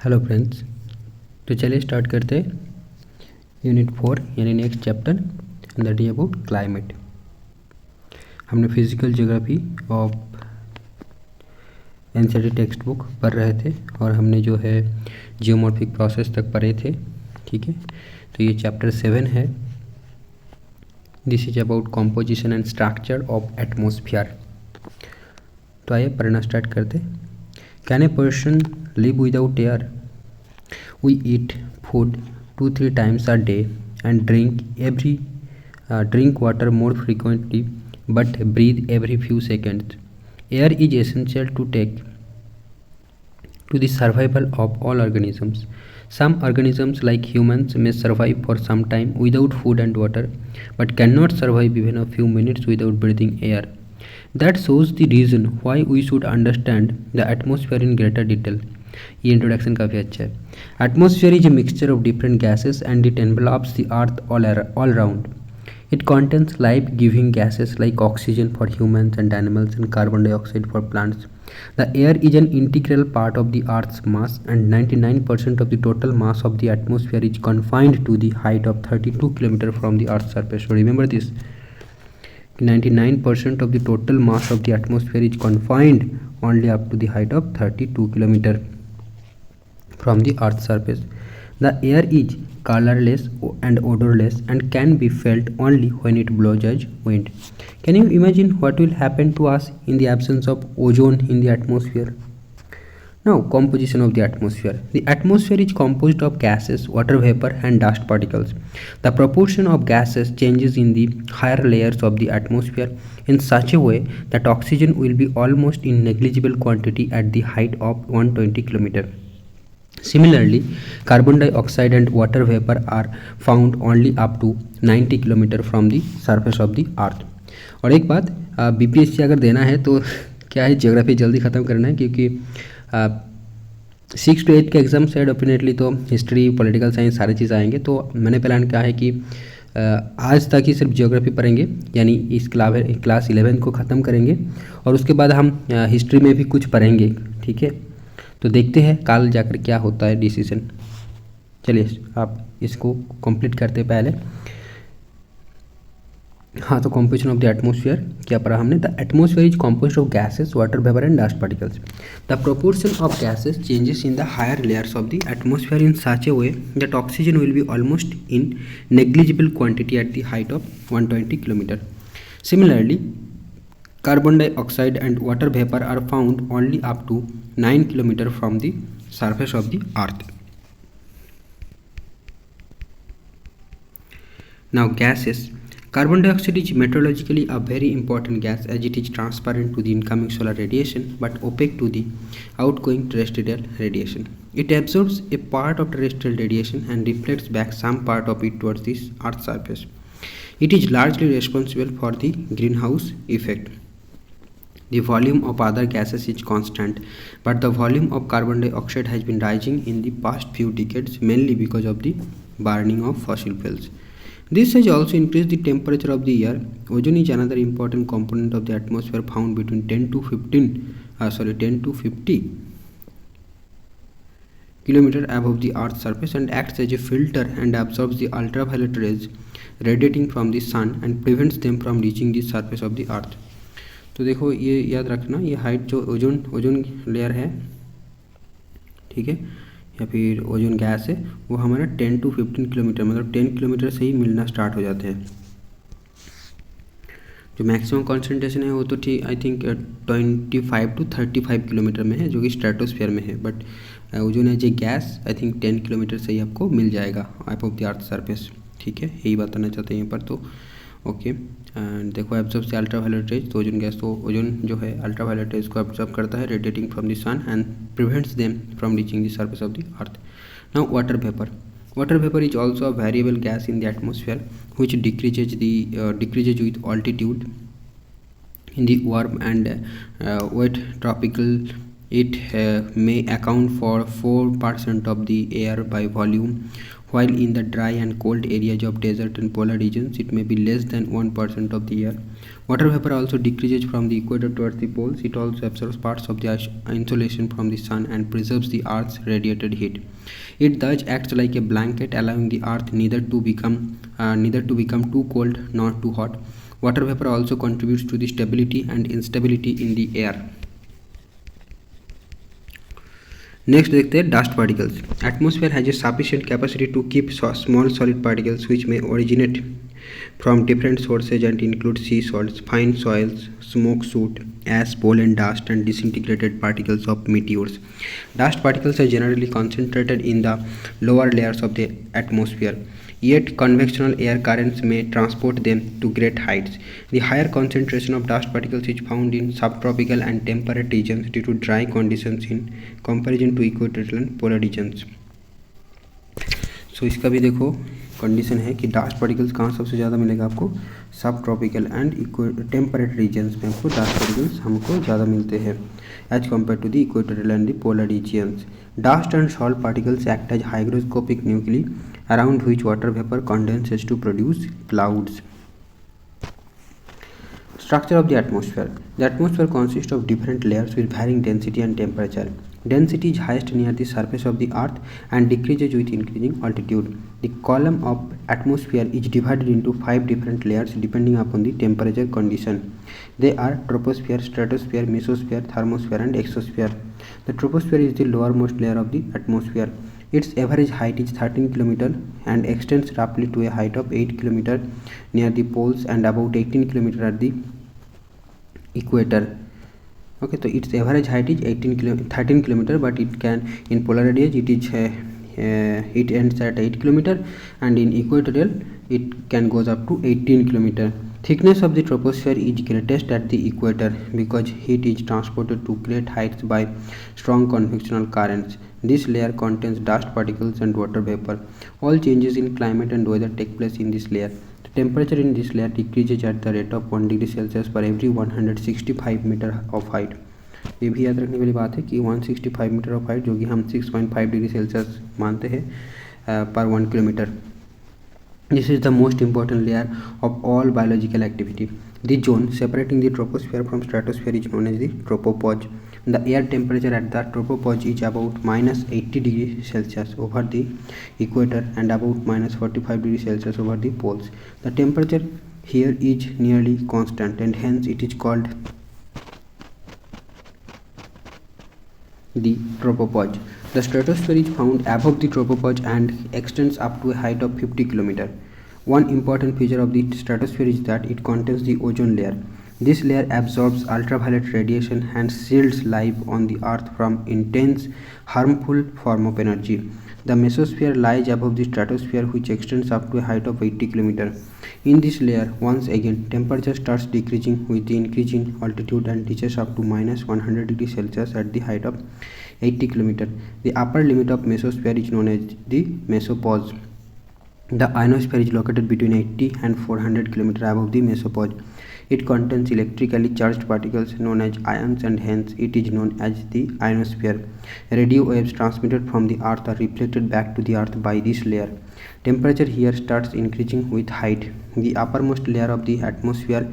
Hello friends, तो चलिए start करते हैं यूनिट 4 यानी next chapter that is about climate. हमने physical geography of NCERT textbook पढ़ रहे थे और हमने जो है जियोमॉर्फिक प्रोसेस तक पढ़े थे। ठीक है, तो ये चैप्टर 7 है। This is about composition and structure of atmosphere. तो आइए पढ़ना स्टार्ट करते। Can a person live without air? We eat food 2-3 times a day and drink water more frequently, but breathe every few seconds. Air is essential to the survival of all organisms. Some organisms like humans may survive for some time without food and water, but cannot survive even a few minutes without breathing air. That shows the reason why we should understand the atmosphere in greater detail. ये introduction काफ़ी अच्छा है। Atmosphere is a mixture of different gases and it envelopes the earth all round. It contains life-giving gases like oxygen for humans and animals and carbon dioxide for plants. The air is an integral part of the Earth's mass, and 99% of the total mass of the atmosphere is confined to the height of 32 km from the Earth's surface. So remember this. 99% of the total mass of the atmosphere is confined only up to the height of 32 km from the Earth's surface. The air is colorless and odorless and can be felt only when it blows as wind. Can you imagine what will happen to us in the absence of ozone in the atmosphere? Now, composition of the atmosphere. The atmosphere is composed of gases, water vapor and dust particles. The proportion of gases changes in the higher layers of the atmosphere in such a way that oxygen will be almost in negligible quantity at the height of 120 km. Similarly, carbon dioxide and water vapor are found only up to 90 km from the surface of the earth. और एक बात, BPSC अगर देना है तो क्या है, geography जल्दी ख़त्म करना है, क्योंकि 6 to 8 के एग्ज़ाम्स है डेफिनेटली, तो हिस्ट्री पॉलिटिकल साइंस सारी चीज़ आएंगे। तो मैंने प्लान किया है कि आज तक ही सिर्फ ज्योग्राफी पढ़ेंगे, यानी इस क्लास 11 को ख़त्म करेंगे और उसके बाद हम हिस्ट्री में भी कुछ पढ़ेंगे। ठीक है, तो देखते हैं कल जाकर क्या होता है डिसीजन। चलिए आप इसको कंप्लीट करते पहले। हाँ, तो कंपोजिशन ऑफ द एटमोसफियर क्या पढ़ा हमने? The atmosphere is composed of gases, water vapour and dust particles. The proportion of gases changes in the higher layers of the atmosphere in such a way that oxygen will be almost in negligible quantity at the height of 120 km. Similarly, carbon dioxide and water vapor are found only up to 9 km from the surface of the earth. Now, gases. Carbon dioxide is meteorologically a very important gas as it is transparent to the incoming solar radiation but opaque to the outgoing terrestrial radiation. It absorbs a part of terrestrial radiation and reflects back some part of it towards the Earth's surface. It is largely responsible for the greenhouse effect. The volume of other gases is constant, but the volume of carbon dioxide has been rising in the past few decades, mainly because of the burning of fossil fuels. This has also increased the temperature of the air. Ozone is another important component of the atmosphere, found between 10 to 50 km above the Earth's surface and acts as a filter and absorbs the ultraviolet rays radiating from the sun and prevents them from reaching the surface of the Earth. तो देखो, ये याद रखना, ये height जो ozone layer है, ठीक है, या फिर ओजोन गैस है, वो हमारा 10 to 15 किलोमीटर, मतलब 10 किलोमीटर से ही मिलना स्टार्ट हो जाते हैं। जो मैक्सिमम कॉन्सेंट्रेशन है वो तो ठीक आई थिंक 25 to 35 किलोमीटर में है, जो कि स्ट्रेटोस्फीयर में है, बट ओजोन है जो गैस आई थिंक 10 किलोमीटर से ही आपको मिल जाएगा अबव द अर्थ सरफेस। ठीक है, यही बताना चाहते हैं यहाँ पर। तो ओके, एंड देखो एब्जॉर्ब्स अल्ट्रावायलेट रेज, तो ओजोन गैस, तो ओजोन जो है अल्ट्रावायलेट रेज को एब्जॉर्ब करता है radiating from the sun and prevents them from reaching the surface of the earth. Now water vapour. Water vapor is also a variable gas in the atmosphere which decreases with altitude. In the warm and wet tropical, it may account for 4% of the air by volume, while in the dry and cold areas of desert and polar regions it may be less than 1% of the air. Water vapor also decreases from the equator towards the poles. It also absorbs parts of the insolation from the sun and preserves the Earth's radiated heat. It thus acts like a blanket, allowing the Earth neither to become too cold nor too hot. Water vapor also contributes to the stability and instability in the air. Next देखते हैं dust particles. Atmosphere has a sufficient capacity to keep small solid particles which may originate from different sources and include sea salts, fine soils, smoke soot, ash, pollen, dust, and disintegrated particles of meteors. Dust particles are generally concentrated in the lower layers of the atmosphere, yet convectional air currents may transport them to great heights. The higher concentration of dust particles is found in subtropical and temperate regions due to dry conditions in comparison to equatorial and polar regions. So इसका भी देखो condition है कि dust particles कहाँ सबसे ज़्यादा मिलेगा आपको, सब ट्रॉपिकल एंड टेम्परेट रीजन्स में आपको डस्ट पार्टिकल्स हमको ज़्यादा मिलते हैं as compare to the equatorial and the polar regions. Dust and salt particles act as hygroscopic nuclei around which water vapor condenses to produce clouds. Structure of the atmosphere. The atmosphere consists of different layers with varying density and temperature. Density is highest near the surface of the earth and decreases with increasing altitude. The column of atmosphere is divided into 5 different layers depending upon the temperature condition. They are troposphere, stratosphere, mesosphere, thermosphere and exosphere. The troposphere is the lowermost layer of the atmosphere. Its average height is 13 km and extends roughly to a height of 8 km near the poles and about 18 km at the equator. Okay, so its average height is 13 km, but it can in polar areas it ends at 8 km and in equatorial it can goes up to 18 km. Thickness of the troposphere is greatest at the equator because heat is transported to great heights by strong convectional currents. This layer contains dust particles and water vapor. All changes in climate and weather take place in this layer. The temperature in this layer decreases at the rate of 1 degree Celsius per every 165 metre of height. ये भी याद रखने वाली बात है कि 165 metre of height जो कि हम 6.5 डिग्री सेल्सियस मानते हैं पर 1 kilometre. This is the most important layer of all biological activity. The zone separating the troposphere from stratosphere is known as the tropopause. The air temperature at the tropopause is about -80 degrees Celsius over the equator and about -45 degrees Celsius over the poles. The temperature here is nearly constant and hence it is called the tropopause. The stratosphere is found above the tropopause and extends up to a height of 50 km. One important feature of the stratosphere is that it contains the ozone layer. This layer absorbs ultraviolet radiation and shields life on the earth from intense harmful form of energy. The mesosphere lies above the stratosphere which extends up to a height of 80 km. In this layer, once again, temperature starts decreasing with the increase in altitude and reaches up to -100 degrees Celsius at the height of 80 km. The upper limit of mesosphere is known as the mesopause. The ionosphere is located between 80 and 400 km above the mesopause. It contains electrically charged particles known as ions and hence it is known as the ionosphere. Radio waves transmitted from the earth are reflected back to the earth by this layer. Temperature here starts increasing with height. The uppermost layer of the atmosphere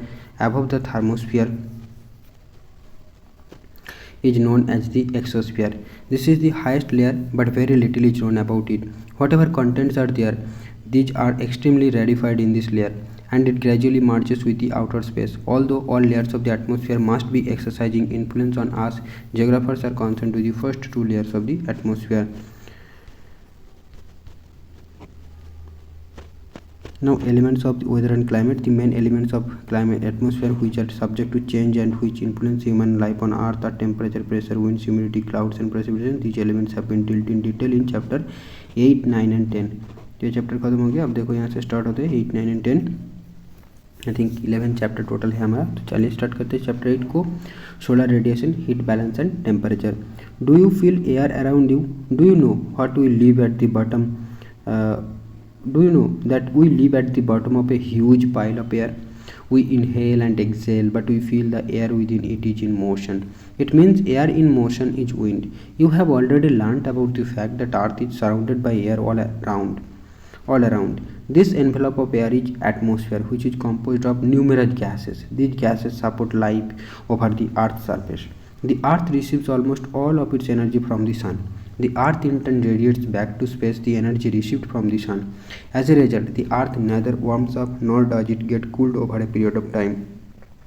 above the thermosphere is known as the exosphere. This is the highest layer but very little is known about it. Whatever contents are there, these are extremely rarefied in this layer and it gradually merges with the outer space. Although all layers of the atmosphere must be exercising influence on us, geographers are concerned with the first two layers of the atmosphere. Now elements of the weather and climate. The main elements of climate atmosphere which are subject to change and which influence human life on earth are temperature, pressure, winds, humidity, clouds and precipitation. These elements have been dealt in detail in chapter 8, 9 and 10. तो ये chapter खत्म हो गया. अब देखो यहाँ से start होते हैं 8, 9 and 10. I think 11 chapter total है हमारा. तो चलिए स्टार्ट करते हैं चैप्टर 8 को. Solar radiation, heat balance and temperature. Do you feel air around you? Do you know what we live at the bottom? Do you know that we live at the bottom of a huge pile of air? We inhale and exhale, but we feel the air within it is in motion. It means air in motion is wind. You have already learnt about the fact that Earth is surrounded by air all around. This envelope of air is atmosphere, which is composed of numerous gases. These gases support life over the Earth's surface. The Earth receives almost all of its energy from the Sun. The Earth in turn radiates back to space the energy received from the Sun. As a result, the Earth neither warms up nor does it get cooled over a period of time.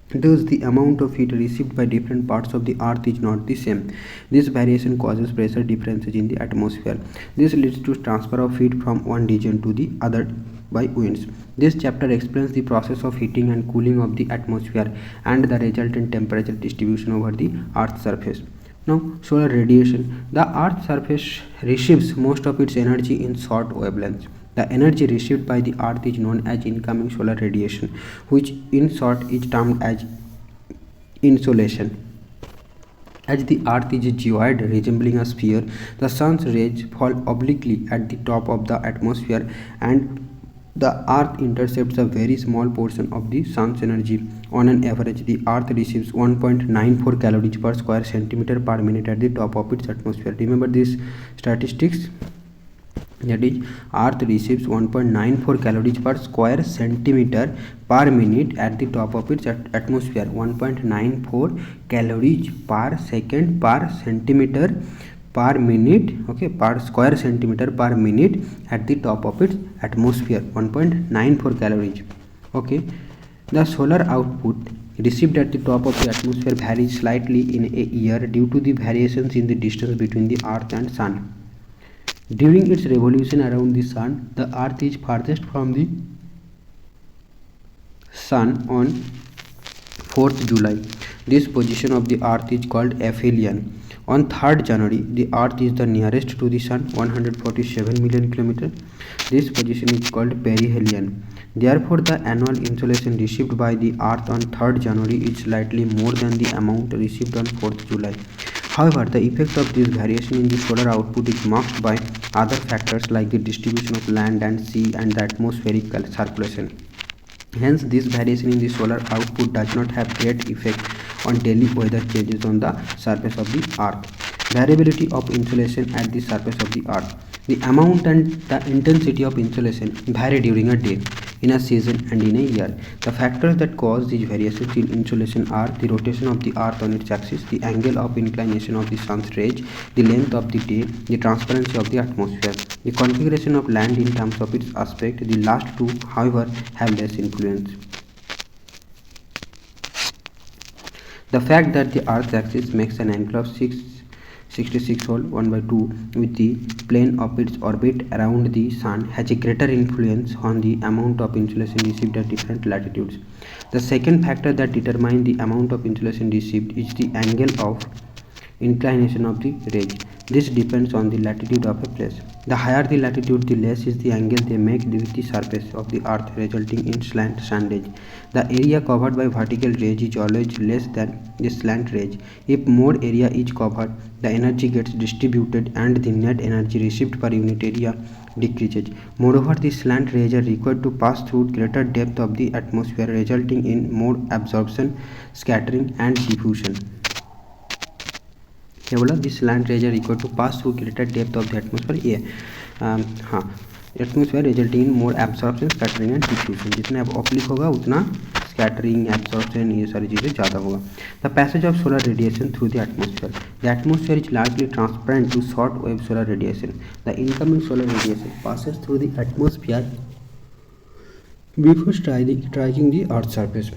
Thus, the amount of heat received by different parts of the earth is not the same. This variation causes pressure differences in the atmosphere. This leads to transfer of heat from one region to the other by winds. This chapter explains the process of heating and cooling of the atmosphere and the resultant temperature distribution over the earth's surface. Now, solar radiation. The earth's surface receives most of its energy in short wavelengths. The energy received by the earth is known as incoming solar radiation, which in short is termed as insolation. As the earth is a geoid resembling a sphere, the sun's rays fall obliquely at the top of the atmosphere and the earth intercepts a very small portion of the sun's energy. On an average, the earth receives 1.94 calories per square centimeter per minute at the top of its atmosphere. Remember these statistics? That is, earth receives 1.94 calories per square centimeter per minute at the top of its atmosphere. 1.94 calories per second per centimeter per minute, okay, per square centimeter per minute at the top of its atmosphere. 1.94 calories. Okay, the solar output received at the top of the atmosphere varies slightly in a year due to the variations in the distance between the earth and sun. During its revolution around the sun, the earth is farthest from the sun on 4th July. This position of the earth is called aphelion. On 3rd January, the earth is the nearest to the sun, 147 million kilometers. This position is called perihelion. Therefore, the annual insolation received by the earth on 3rd January is slightly more than the amount received on 4th July. However, the effect of this variation in the solar output is marked by other factors like the distribution of land and sea and the atmospheric circulation. Hence, this variation in the solar output does not have great effect on daily weather changes on the surface of the earth. Variability of insolation at the surface of the earth. The amount and the intensity of insolation vary during a day, in a season and in a year. The factors that cause these variations in insolation are the rotation of the earth on its axis, the angle of inclination of the sun's rays, the length of the day, the transparency of the atmosphere, the configuration of land in terms of its aspect. The last two, however, have less influence. The fact that the earth's axis makes an angle of 66 whole 1 by 2 with the plane of its orbit around the sun has a greater influence on the amount of insolation received at different latitudes. The second factor that determines the amount of insolation received is the angle of inclination of the rays. This depends on the latitude of a place. The higher the latitude, the less is the angle they make with the surface of the earth, resulting in slant sun rays. The area covered by vertical rays is always less than the slant rays. If more area is covered, the energy gets distributed and the net energy received per unit area decreases. Moreover, the slant rays are required to pass through greater depth of the atmosphere, resulting in more absorption, scattering and diffusion. क्या बोला? This slant rays are equal to pass through greater depth of the atmosphere. ये हाँ, atmosphere resulting in more absorption, scattering and diffusion. जितना oblique होगा उतना scattering, absorption, ये सारी चीज़ें ज़्यादा होगा. The passage of solar radiation through the atmosphere. The atmosphere is largely transparent to short wave solar radiation. The incoming solar radiation passes through the atmosphere before striking the earth's surface.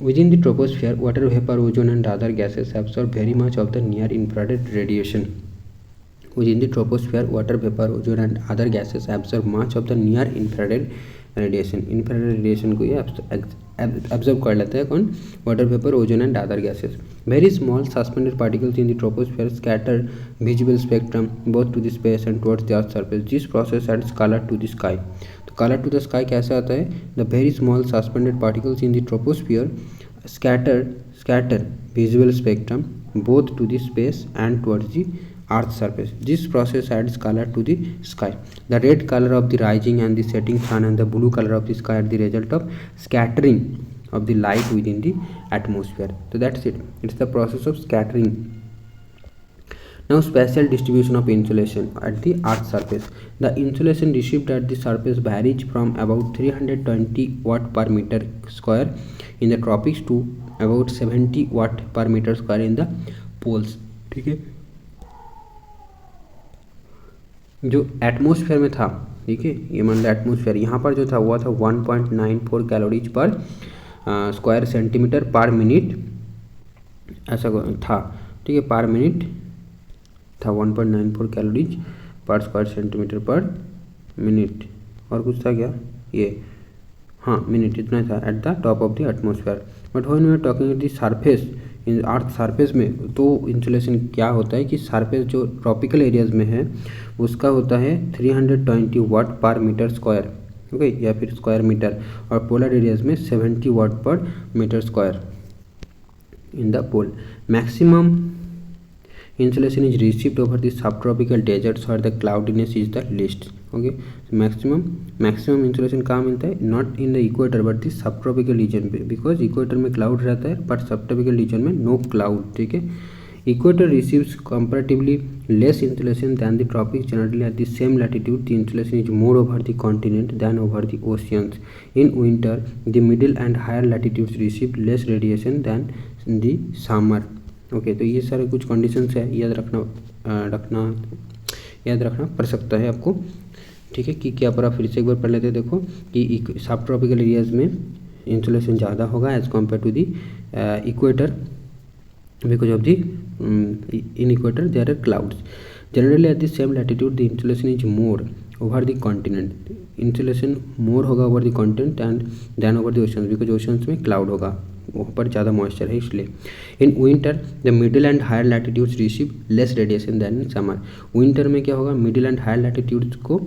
Within the troposphere, water vapor, ozone and other gases absorb very much of the near infrared radiation. Within the troposphere, water vapor, ozone and other gases absorb much of the near infrared radiation. Infrared radiation को ये absorb कर लेता है कौन? Water vapor, ozone and other gases. Very small suspended particles in the troposphere scatter visible spectrum both to the space and towards the earth's surface. This process adds color to the sky. Colour to the sky कैसे आता है? The very small suspended particles in the troposphere scatter visible spectrum both to the space and towards the earth's surface. This process adds color to the sky. The red color of the rising and the setting sun and the blue color of the sky are the result of scattering of the light within the atmosphere. So that's it. It's the process of scattering. Now spatial distribution of insolation at the earth surface. The insolation received at the surface varies from about 320 watt per meter square in the tropics to about 70 watt per meter square in the poles. ठीक है, जो atmosphere में था, ठीक है, ये मान लो atmosphere यहाँ पर जो था वो था 1.94 कैलोरीज पर स्क्वायर सेंटीमीटर पर मिनट, ऐसा था, ठीक है, पर मिनट था 1.94 कैलोरीज पर स्क्वायर सेंटीमीटर पर मिनट, और कुछ था क्या ये, हाँ मिनट, इतना था at the top of the atmosphere. But when we are talking at the surface, in earth surface में तो इंसुलेशन क्या होता है कि सरफेस जो ट्रॉपिकल एरियाज में है उसका होता है 320 वाट पर मीटर स्क्वायर, ओके, या फिर स्क्वायर मीटर, और पोलर एरियाज में 70 watt per metre square in the pole. Maximum insolation is received over the subtropical deserts where the cloudiness is the least, okay, so maximum insolation कहाँ मिलता है, not in the equator but the subtropical region पे, because equator में cloud रहता है but subtropical region में no cloud, ठीक है। Equator receives comparatively less insolation than the tropics. Generally at the same latitude the insolation is more over the continent than over the oceans. In winter the middle and higher latitudes receive less radiation than in the summer, okay. तो ये सारे कुछ conditions है, याद रखना पड़ सकता है आपको, ठीक है, कि क्या पड़ा। फिर से एक बार पढ़ लेते हैं, देखो कि सब ट्रॉपिकल एरियाज में इंसुलेशन ज़्यादा होगा as compare to the equator, because of the in equator there are clouds. Generally at the same latitude the insulation is more over the continent, insulation more होगा over the continent and then over the oceans, because oceans में cloud होगा, वहाँ पर ज़्यादा moisture है इसलिए। In winter the middle and higher latitudes receive less radiation than in summer. Winter में क्या होगा, मिडिल एंड हायर लैटिट्यूड्स को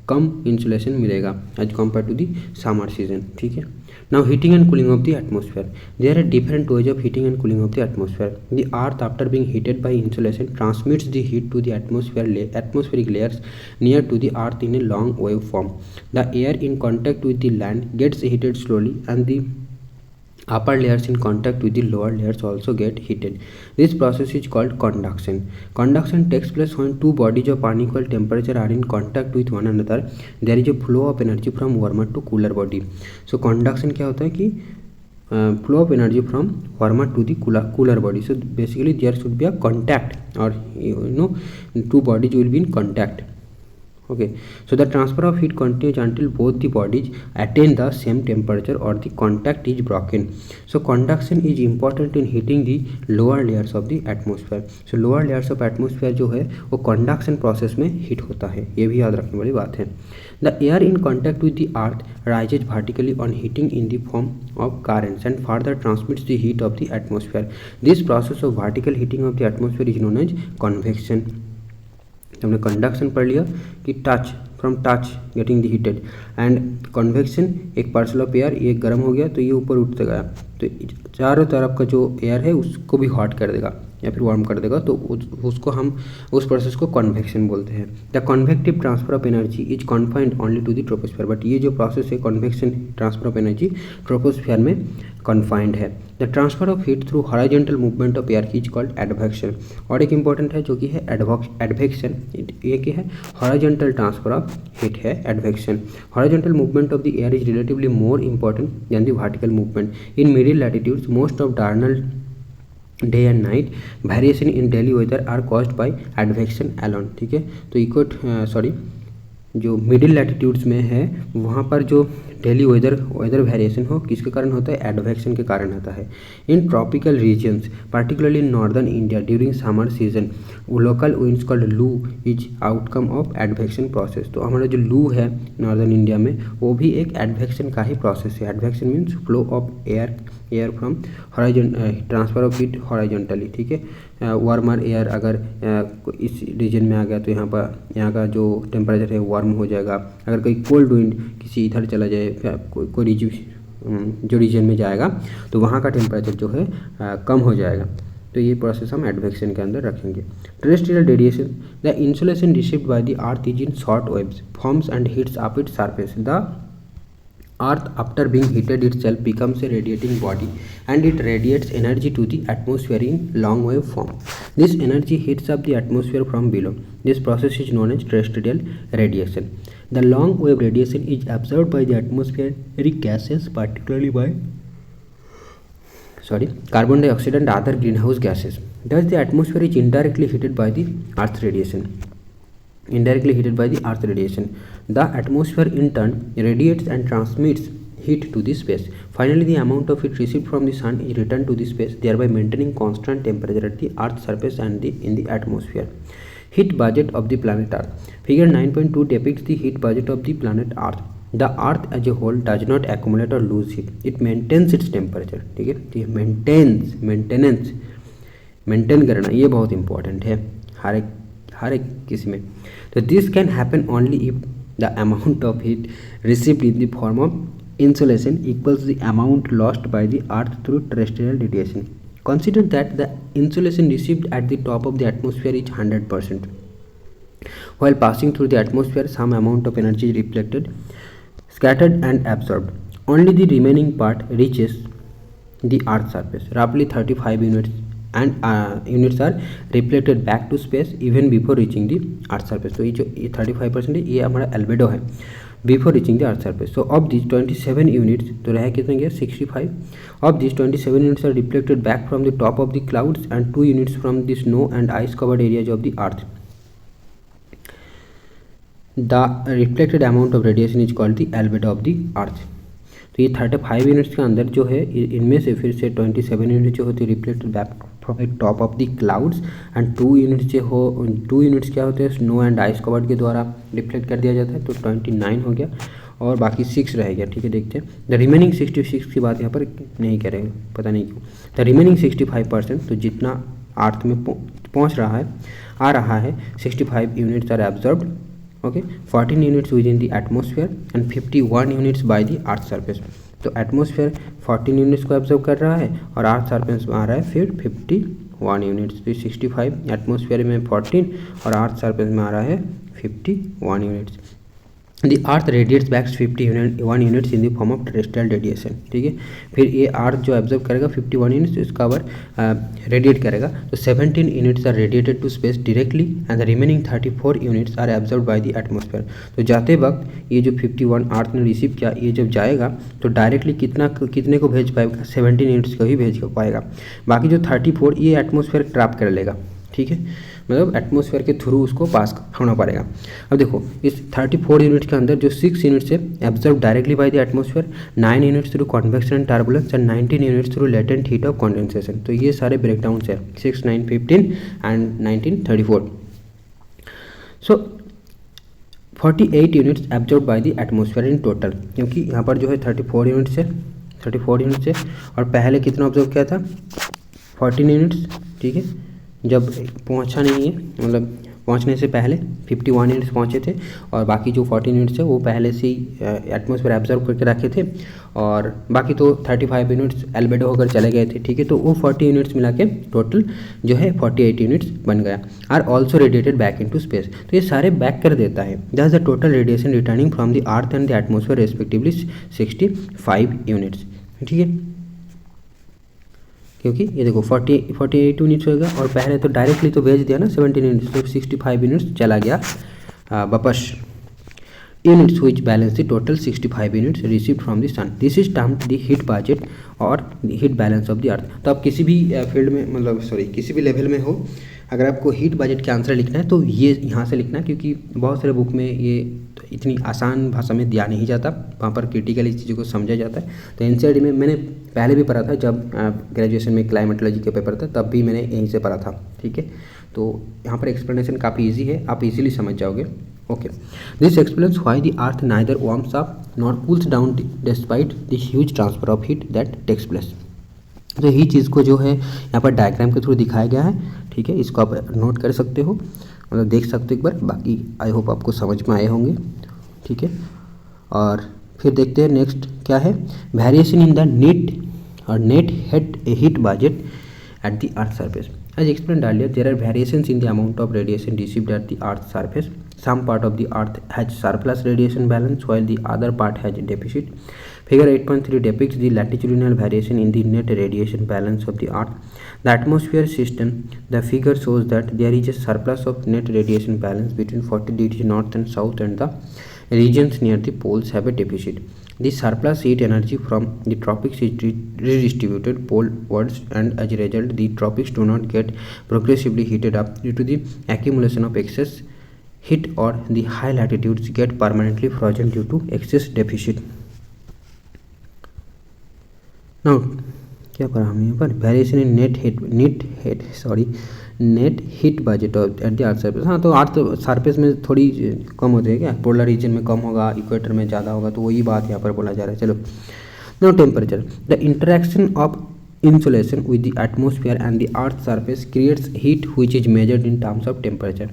कम इंसुलेशन मिलेगा as compare to the summer season, ठीक है। Now heating and cooling of the atmosphere, there are different ways of heating and cooling of the atmosphere. The earth after being heated by insulation transmits the heat to the atmospheric layers near to the earth in a long wave form. The air in contact with the land gets heated slowly and the upper layers in contact with the lower layers also get heated. This process is called conduction. Conduction takes place when two bodies of unequal temperature are in contact with one another. There is a flow of energy from warmer to cooler body. So conduction क्या होता है कि flow of energy from warmer to the cooler body. So basically there should be a contact, or two bodies will be in contact. Okay, so the transfer of heat continues until both the bodies attain the same temperature or the contact is broken. So conduction is important in heating the lower layers of the atmosphere. So lower layers of atmosphere जो है वो conduction process में heat होता है, ये भी याद रखने वाली बात है। The air in contact with the earth rises vertically on heating in the form of currents and further transmits the heat of the atmosphere. This process of vertical heating of the atmosphere is known as convection. हमने conduction पढ़ लिया कि touch, from touch getting the heated, and convection एक parcel of air, ये गर्म हो गया तो ये ऊपर उठते गया, तो चारों तरफ का जो एयर है उसको भी हॉट कर देगा या फिर वार्म कर देगा, तो उसको हम उस प्रोसेस को कन्वेक्शन बोलते हैं। The convective transfer of energy is confined only to the troposphere, but ये जो प्रोसेस है convection transfer of energy troposphere में कन्फाइंड है। The transfer of heat through horizontal movement of air is called advection. और एक important है जो कि है एडवेक्शन, ये क्या है, हॉरिजॉन्टल ट्रांसफर ऑफ हीट है advection. Horizontal movement of the air is relatively more important than the vertical movement. In middle latitudes most of diurnal day and night variation in daily weather are caused by advection alone, ठीक है। तो जो middle latitudes में है वहाँ पर जो daily weather variation हो किसके कारण होता है, एडवेक्शन के कारण होता है। In tropical regions particularly in northern India during summer season local winds called loo is outcome of advection process. तो हमारा जो लू है नॉर्दर्न इंडिया में वो भी एक एडवेक्शन का ही प्रोसेस है। Advection means flow of air from horizon, transfer of heat horizontally, ठीक है। वार्मर एयर अगर इस रीजन में आ गया तो यहाँ का जो टेम्परेचर है वार्म हो जाएगा। अगर कोई कोल्ड विंड किसी इधर चला जाए, कोई जो रीजन में जाएगा तो वहाँ का टेम्परेचर जो है कम हो जाएगा। तो ये प्रोसेस हम एडवेक्शन के अंदर रखेंगे। Terrestrial radiation, the insulation received by the earth is in short waves forms and heats up its surface. The Earth, after being heated itself, becomes a radiating body, and it radiates energy to the atmosphere in long wave form. This energy heats up the atmosphere from below. This process is known as terrestrial radiation. The long wave radiation is absorbed by the atmospheric gases, particularly by carbon dioxide and other greenhouse gases. Thus, the atmosphere is indirectly heated by the Earth's radiation. The atmosphere in turn radiates and transmits heat to the space. Finally, the amount of heat received from the sun is returned to the space, thereby maintaining constant temperature at the Earth's surface and in the atmosphere. Heat budget of the planet Earth. Figure 9.2 depicts the heat budget of the planet Earth. The Earth as a whole does not accumulate or lose heat. It maintains its temperature. ठीक है, ये maintain करना ये बहुत important है हर एक किसी में. तो this can happen only if the amount of heat received in the form of insolation equals the amount lost by the Earth through terrestrial radiation. Consider that the insolation received at the top of the atmosphere is 100%. While passing through the atmosphere, some amount of energy is reflected, scattered and absorbed. Only the remaining part reaches the Earth's surface. Roughly 35 units and units are reflected back to space even before reaching the Earth's surface. तो ये जो 35% है ये हमारा albedo है before reaching the Earth's surface. So of these 27 units, तो रह कितने गया 65. Of these 27 units are reflected back from the top of the clouds and 2 units from the snow and ice covered areas of the Earth. The reflected amount of radiation is called the albedo of the Earth. तो ये 35 units के अंदर जो है इनमें से फिर से 27 यूनिट जो होती है reflected back from the top of the clouds and 2 units क्या होते हैं स्नो एंड आइस कवर्ड के द्वारा रिफ्लेक्ट कर दिया जाता है. तो 29 हो गया और बाकी 6 रह गया. ठीक है, देखते हैं. द रिमेनिंग 66 की बात यहाँ पर नहीं करेंगे, पता नहीं क्यों. द रिमेनिंग 65%, तो जितना अर्थ में पहुँच रहा है आ रहा है 65 units are absorbed. Okay, 14 units within the atmosphere and 51 units by the earth surface. तो एटमोसफेयर 14 यूनिट्स को एब्जॉर्व कर रहा है और अर्थ सरफेस में आ रहा है फिर 51 यूनिट्स. तो 65 एटमोसफेयर में 14 और अर्थ सरफेस में आ रहा है 51 units. The earth radiates back 51 units in the form of terrestrial radiation. ठीक है, फिर ये अर्थ जो एब्जॉर्व करेगा 51 यूनिट्स इसका ओवर रेडिएट करेगा. तो 17 units are radiated to space directly and the remaining 34 units are absorb by the atmosphere. तो जाते वक्त ये जो 51 अर्थ ने रिसीव किया ये जब जाएगा तो डायरेक्टली कितने को भेज पाएगा 17 यूनिट्स को ही भेज पाएगा. बाकी जो 34 ये एटमोसफेयर ट्रैप कर लेगा. ठीक है, मतलब एटमोसफेयर के थ्रू उसको पास होना पड़ेगा. अब देखो इस 34 यूनिट्स के अंदर जो 6 यूनिट्स है absorb directly by the atmosphere, 9 units through convection and turbulence and 19 units through latent heat of condensation. तो ये सारे ब्रेकडाउन्स है 6, 9, 15 and 19, 34. So 48 units absorb by the atmosphere in total, क्योंकि यहाँ पर जो है 34 यूनिट्स है और पहले कितना ऑब्जर्व किया था 14 यूनिट्स. ठीक है, जब पहुंचा नहीं है मतलब पहुंचने से पहले 51 यूनिट्स पहुंचे थे और बाकी जो 14 यूनिट्स है वो पहले से ही एटमॉस्फेयर एब्जॉर्व करके रखे थे और बाकी तो 35 यूनिट्स एल्बेडो होकर चले गए थे. ठीक है, तो वो 40 यूनिट्स मिला के टोटल जो है 48 यूनिट्स बन गया. Are also radiated back into space. तो ये सारे बैक कर देता है. That's the total radiation returning from the earth and the atmosphere respectively 65 units. ठीक है, क्योंकि ये देखो 48 यूनिट्स होगा और पहले तो डायरेक्टली तो भेज दिया ना 17 यूनिट्स, तो 65 यूनिट्स चला गया वापस. Units which balance the total 65 units received from the sun. This is termed the heat budget और the heat balance of the earth. तो आप किसी भी फील्ड में मतलब किसी भी लेवल में हो, अगर आपको हीट बजट का आंसर लिखना है तो ये यहाँ से लिखना, क्योंकि बहुत सारे बुक में ये इतनी आसान भाषा में दिया नहीं जाता, वहाँ पर क्रिटिकली चीज़ों को समझा जाता है. तो एनसीईआरटी में मैंने पहले भी पढ़ा था जब ग्रेजुएशन में क्लाइमेटोलॉजी का पेपर था, तब भी मैंने यहीं से पढ़ा था. ठीक है, तो यहाँ पर एक्सप्लेनेशन काफ़ी ईजी है, आप इजीली समझ जाओगे. Okay, this explains why the earth neither warms up nor cools down despite the huge transfer of heat that takes place. तो यही चीज़ को जो है यहाँ पर डायग्राम के थ्रू दिखाया गया है. ठीक है, इसको आप नोट कर सकते हो, मतलब देख सकते हो एक बार. बाकी आई होप आपको समझ में आए होंगे. ठीक है, और फिर देखते हैं नेक्स्ट क्या है. Variation in the net heat budget at the earth surface. As explained earlier, there are variations in the amount of radiation received at the earth's surface. Some part of the earth has surplus radiation balance while the other part has deficit. Figure 8.3 depicts the latitudinal variation in the net radiation balance of the earth. The atmosphere system. The figure shows that there is a surplus of net radiation balance between 40 degrees north and south, and the regions near the poles have a deficit. The surplus heat energy from the tropics is redistributed polewards, and as a result, the tropics do not get progressively heated up due to the accumulation of excess heat, or the high latitudes get permanently frozen due to excess deficit. Now क्या पढ़ा हमने यहाँ पर, variation in net heat budget at the earth surface. हाँ, तो अर्थ surface में थोड़ी कम होती है क्या, पोलर रीजन में कम होगा, इक्वेटर में ज़्यादा होगा, तो वही बात यहाँ पर बोला जा रहा है. चलो, now temperature. The interaction of insulation with the atmosphere and the earth's surface creates heat, which is measured in terms of temperature.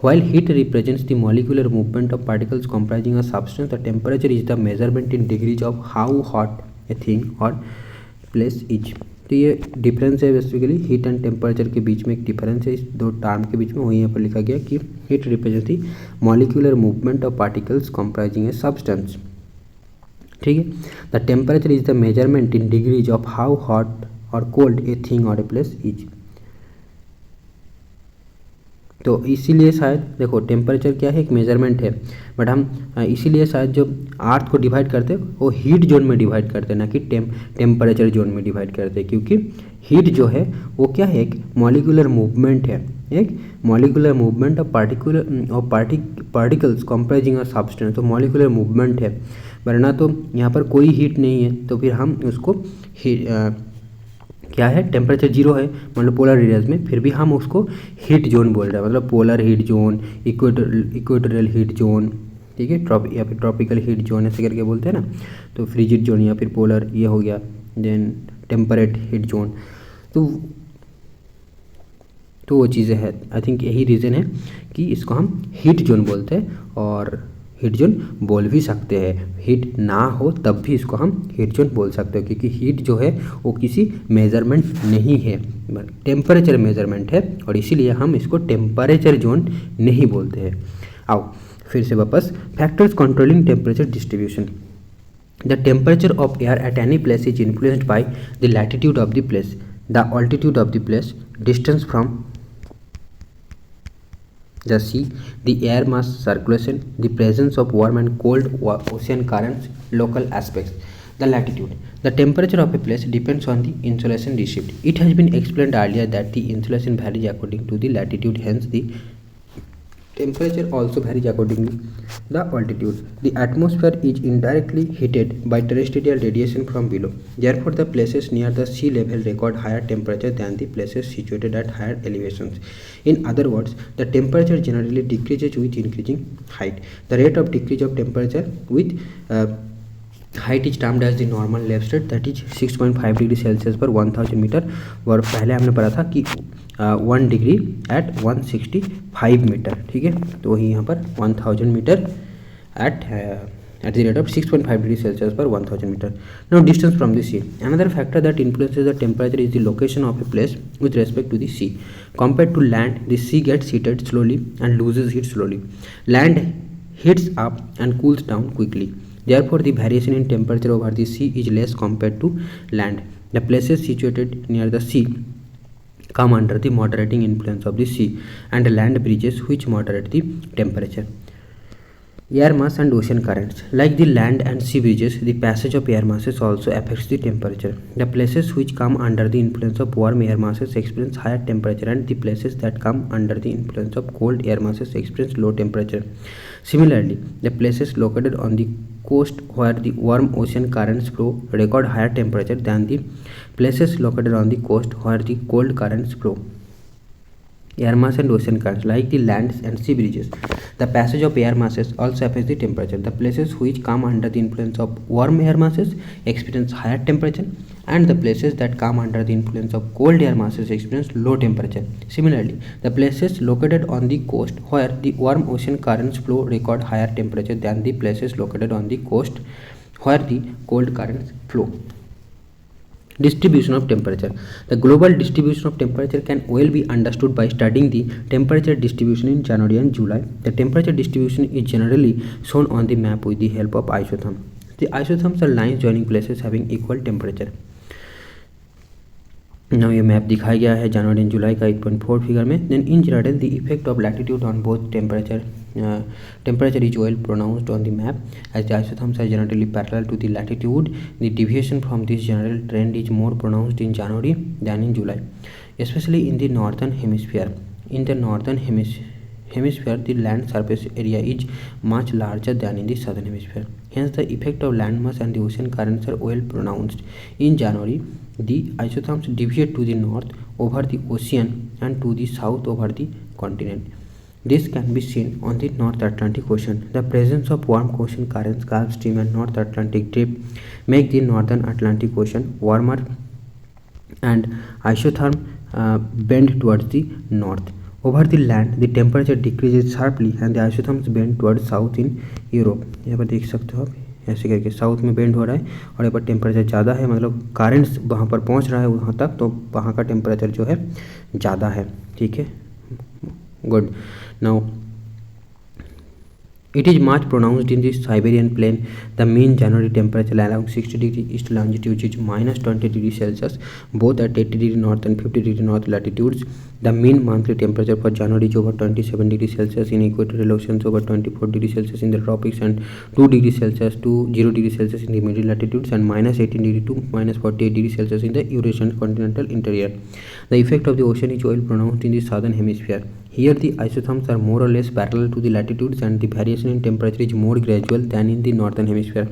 While heat represents the molecular movement of particles comprising a substance, the temperature is the measurement in degrees of how hot a thing or place is. तो ये difference है basically heat and temperature के बीच में एक difference है इस दो term के बीच में. वही यहाँ पर लिखा गया कि heat represents the molecular movement of particles comprising a substance. ठीक है. The temperature is the measurement in degrees of how hot और कोल्ड ए थिंग और ए प्लेस इज. तो इसीलिए शायद देखो टेम्परेचर क्या है, एक मेजरमेंट है, बट हम इसीलिए शायद जो अर्थ को डिवाइड करते हैं वो हीट जोन में डिवाइड करते हैं, ना कि टेम्परेचर जोन में डिवाइड करते हैं, क्योंकि हीट जो है वो क्या है, एक मॉलिक्यूलर मूवमेंट है, एक molecular movement of particles comprising a substance. तो मॉलिक्यूलर मूवमेंट है, वरना तो यहाँ पर कोई हीट नहीं है, तो फिर हम उसको क्या है, टेम्परेचर जीरो है मतलब पोलर एरियाज में, फिर भी हम उसको हीट जोन बोल रहे हैं, मतलब polar heat zone, equatorial heat zone, ठीक है, या फिर ट्रॉपिकल हीट जोन ऐसे करके बोलते हैं ना. तो फ्रिजिड जोन या फिर पोलर ये हो गया, देन टेम्परेट हीट जोन. तो वो चीज़ें हैं. आई थिंक यही रीज़न है कि इसको हम हीट जोन बोलते हैं, और हीट जोन बोल भी सकते हैं. हीट ना हो तब भी इसको हम हीट जोन बोल सकते हैं, क्योंकि हीट जो है वो किसी मेजरमेंट नहीं है, टेम्परेचर मेजरमेंट है, और इसीलिए हम इसको टेम्परेचर जोन नहीं बोलते हैं. आओ फिर से वापस, factors controlling temperature distribution. The temperature of air at any place is influenced by the latitude of the place, the altitude of the place, distance from the sea, the air mass circulation, the presence of warm and cold ocean currents, local aspects. The latitude. The temperature of a place depends on the insolation received. It has been explained earlier that the insolation varies according to the latitude, hence the temperature also varies according to the altitude. The atmosphere is indirectly heated by terrestrial radiation from below. Therefore, the places near the sea level record higher temperature than the places situated at higher elevations. In other words, the temperature generally decreases with increasing height. The rate of decrease of temperature with height is termed as the normal left state, that is 6.5 degree Celsius per 1000 metre. और पहले हमने पढ़ा था कि 1 degree at 165 metre. ठीक है, तो वही यहाँ पर 1000 metre at the rate of 6.5 degree Celsius per 1000 metre. Now distance from the sea. Another factor that influences the temperature is the location of a place with respect to the sea. Compared to land, the sea gets heated slowly and loses heat slowly. Land heats up and cools down quickly. Therefore, the variation in temperature over the sea is less compared to land. The places situated near the sea come under the moderating influence of the sea, and land bridges which moderate the temperature. Air mass and ocean currents. Like the land and sea bridges, the passage of air masses also affects the temperature. The places which come under the influence of warm air masses experience higher temperature, and the places that come under the influence of cold air masses experience low temperature. Similarly, the places located on the coast where the warm ocean currents flow record higher temperature than the places located on the coast where the cold currents flow. Air mass and ocean currents. Like the lands and sea bridges, the passage of air masses also affects the temperature. The places which come under the influence of warm air masses experience higher temperature, and the places that come under the influence of cold air masses experience low temperature. Similarly, the places located on the coast where the warm ocean currents flow record higher temperature than the places located on the coast where the cold currents flow. Distribution of temperature. The global distribution of temperature can well be understood by studying the temperature distribution in January and July. The temperature distribution is generally shown on the map with the help of isotherm. The isotherms are lines joining places having equal temperature. Now ये map दिखाया गया है जनवरी and जुलाई का 8.4 figure में. Then in general the effect of latitude on both temperature is well pronounced on the map as the isotherms are generally parallel to the latitude. The deviation from this general trend is more pronounced in January than in July, especially in the northern hemisphere. In the northern hemisphere the land surface area is much larger than in the southern hemisphere. Hence the effect of landmass and the ocean currents are well pronounced. In January the isotherms deviate to the north over the ocean and to the south over the continent. This can be seen on the North Atlantic Ocean. The presence of warm ocean currents, Gulf Stream and North Atlantic drift make the Northern Atlantic Ocean warmer and isotherm bend towards the north. Over the land, the temperature decreases sharply and the isotherms bend towards south in Europe. यहाँ पर देख सकते हो आप ऐसे करके south में bend हो रहा है और यहाँ पर टेम्परेचर ज़्यादा है, मतलब करेंट्स वहाँ पर पहुँच रहा है वहाँ तक, तो वहाँ का टेम्परेचर जो है ज़्यादा है. ठीक है, good. Now it is much pronounced in the Siberian plain. The mean January temperature along 60 degree east longitude is minus 20 degree Celsius, both at 80 degree north and 50 degree north latitudes. The mean monthly temperature for January is over 27 degree Celsius in equatorial oceans, over 24 degree Celsius in the tropics, and 2 degree Celsius to 0 degree Celsius in the middle latitudes, and minus 18 degree to minus 48 degree Celsius in the Eurasian continental interior. The effect of the ocean is well pronounced in the southern hemisphere. Here the isotherms are more or less parallel to the latitudes and the variation in temperature is more gradual than in the northern hemisphere.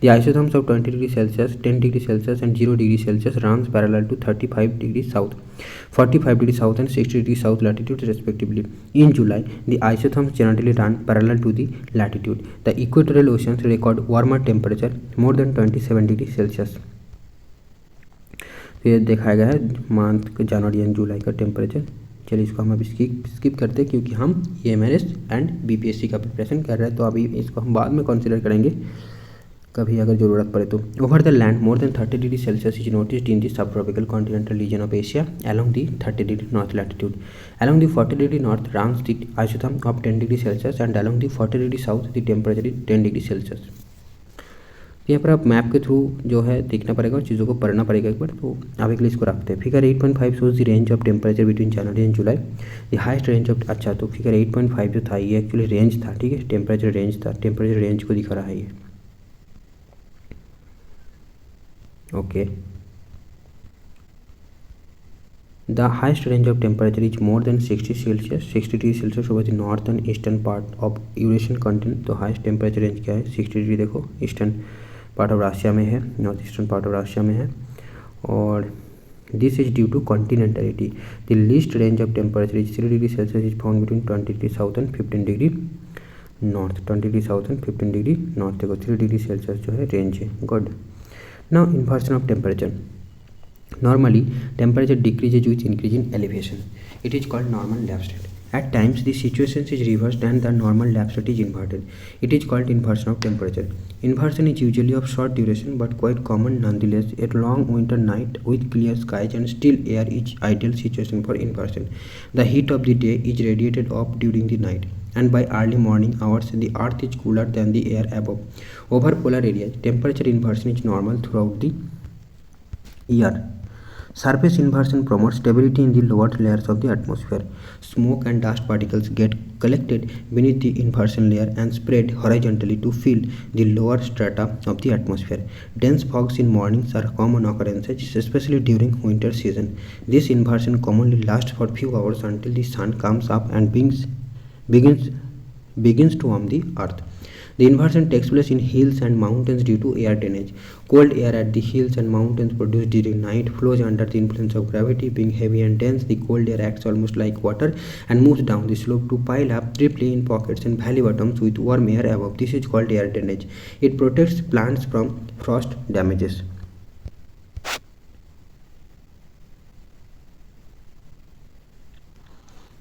The isotherms of 20 degree Celsius, 10 degree Celsius and 0 degree Celsius runs parallel to 35 degrees south, 45 degrees south and 60 degrees south latitudes respectively. In July, the isotherms generally run parallel to the latitude. The equatorial oceans record warmer temperature more than 27 degrees Celsius. तो ये दिखाया गया है month January and जुलाई का temperature. चलिए इसको हम अभी स्किप करते हैं क्योंकि हम EMRS एंड BPSC का प्रिपरेशन कर रहे हैं, तो अभी इसको हम बाद में कंसिडर करेंगे कभी अगर ज़रूरत पड़े तो. Over the land more than 30 degree Celsius is noticed in the subtropical continental region of Asia along the 30 degree north latitude. Along the 40 degree north runs the isotherm of 10 degree Celsius and along the 40 degree south the temperature is 10 degree Celsius. यहाँ पर आप map के through जो है देखना पड़ेगा और चीज़ों को पढ़ना पड़ेगा एक बार. तो आप एक इसको रखते हैं. Figure 8.5 shows the range of temperature between January and July. The highest range of, अच्छा तो फिगर 8.5 जो था ये एक्चुअली रेंज था. ठीक है, टेम्परेचर रेंज था, टेम्परेचर रेंज को दिखा रहा है ये. Okay, the highest range of temperature is more than 60 degree Celsius over the north and eastern part of Eurasian continent. तो हाइस्ट टेम्परेचर रेंज क्या है? 60 डिग्री. देखो ईस्टर्न पार्ट ऑफ रशिया में है, north eastern part of Russia में है. और this is due to continentality. The least range of temperature is 3 degree Celsius is found between 20 degree south and 15 degree north. 20 degree south and 15 degree north. देखो 3 degree celsius जो है range है. Good. Now inversion of temperature. Normally, temperature decreases with increase in elevation. It is called normal lap state. At times, the situation is reversed and the normal lap state is inverted. It is called inversion of temperature. Inversion is usually of short duration but quite common nonetheless. A long winter night with clear skies and still air is ideal situation for inversion. The heat of the day is radiated off during the night, and by early morning hours, the earth is cooler than the air above. Over polar areas, temperature inversion is normal throughout the year. Surface inversion promotes stability in the lower layers of the atmosphere. Smoke and dust particles get collected beneath the inversion layer and spread horizontally to fill the lower strata of the atmosphere. Dense fogs in mornings are common occurrences, especially during winter season. This inversion commonly lasts for few hours until the sun comes up and begins to warm the earth. The inversion takes place in hills and mountains due to air drainage. Cold air at the hills and mountains produced during night flows under the influence of gravity. Being heavy and dense, the cold air acts almost like water and moves down the slope to pile up triply in pockets and valley bottoms with warm air above. This is called air drainage. It protects plants from frost damages.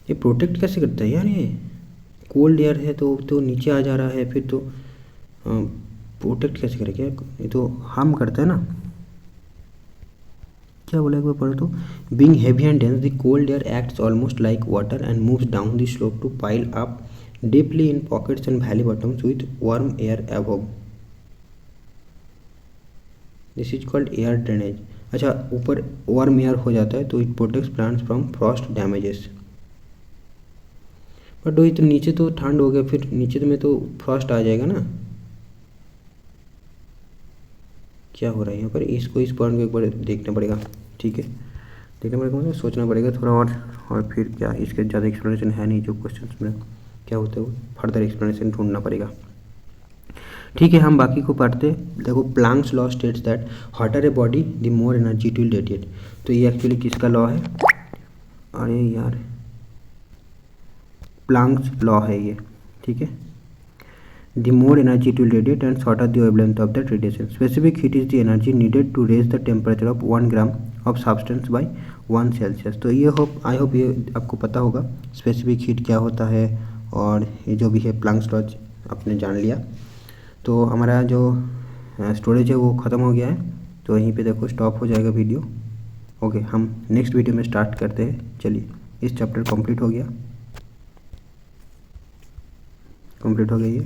ये protect कैसे करता है यार? ये cold air है तो नीचे आ जा रहा है, फिर तो प्रोटेक्ट कैसे करेगा? ये तो हार्म करता है ना. क्या बोला एक बार पढ़ो तो, being heavy and dense the cold air acts almost like water and moves down the slope to pile up deeply in pockets and valley bottoms with warm air above. This is called air drainage. अच्छा, ऊपर warm air हो जाता है तो it protects plants from frost damages. But वही तो, नीचे तो ठंड हो गया, फिर नीचे तो में तो फ्रॉस्ट आ जाएगा ना। क्या हो रहा है यहाँ पर, इसको इस पॉइंट को एक बार देखना पड़ेगा। ठीक है, देखना पड़ेगा मतलब सोचना पड़ेगा थोड़ा और फिर क्या, इसके ज़्यादा एक्सप्लेनेशन है नहीं जो क्वेश्चन में क्या होता है वो फर्दर एक्सप्लेनेशन ढूंढना पड़ेगा। ठीक है, हम बाकी को पढ़ते। देखो, planks law states that hotter a body the more energy it will radiate. तो ये एक्चुअली किसका लॉ है, अरे यार प्लैंक्स लॉ है ये। ठीक है, the more energy it will radiate and shorter the wavelength of that radiation. Specific heat is the energy needed to raise the temperature of 1 gram of substance by 1 Celsius. तो ये I hope ये आपको पता होगा specific heat क्या होता है, और ये जो भी है प्लैंक्स लॉ आपने जान लिया। तो हमारा जो स्टोरेज है वो ख़त्म हो गया है, तो यहीं पे देखो स्टॉप हो जाएगा वीडियो। ओके, हम नेक्स्ट वीडियो में स्टार्ट करते हैं। चलिए, इस चैप्टर कंप्लीट हो गया ये।